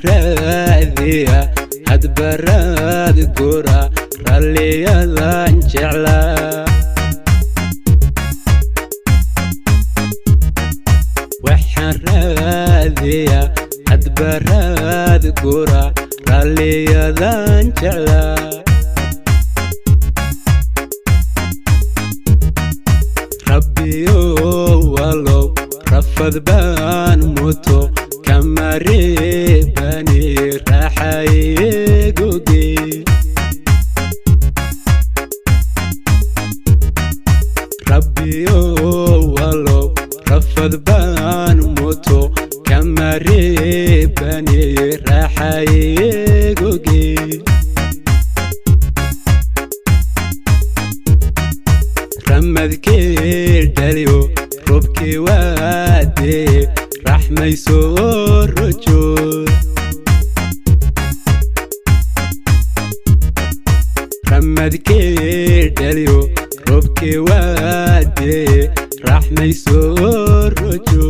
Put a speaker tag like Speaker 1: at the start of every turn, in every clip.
Speaker 1: raadiyaa hadbaraad gura ralliyadan jeclaa waxaan raadiyaa hadbaraad gura ralliyadan jeclaa rabbiyow walow rafad baan muto kama reebani raaxaygoge rabbiyow walow rafad baan muto kama reebani raaxaygoge ramadkee dhaliyo robkii waadee raxmay soo rojo ramadkee dhaliyo robkii waadee raxmay soo rojo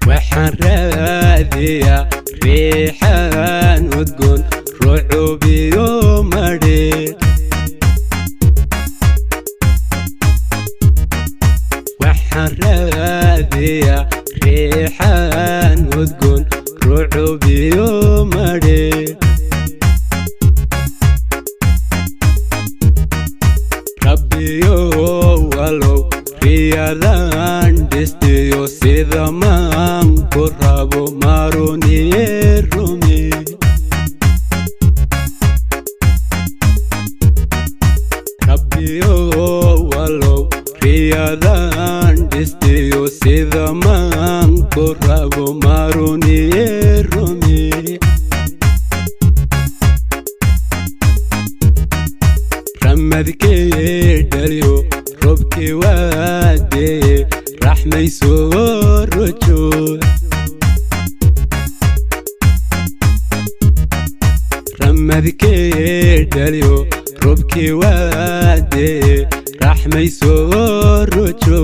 Speaker 1: waxaan raadiyaa riixaan udgoon rucubiyo madhe waxaan raadiyaa riixaan udgoon rucubiyo madhe rabbiyow walow riyadan dhistiyo sida maan ku rabo maruniye rumi rabbiyow walow riyadan dhistiyo sida maan ku rabo maruniye rumi ramadkee dhaliyo robkii waadee raxmay soo rojo ramadkee dhaliyo robkii waadee raxmay soo rojo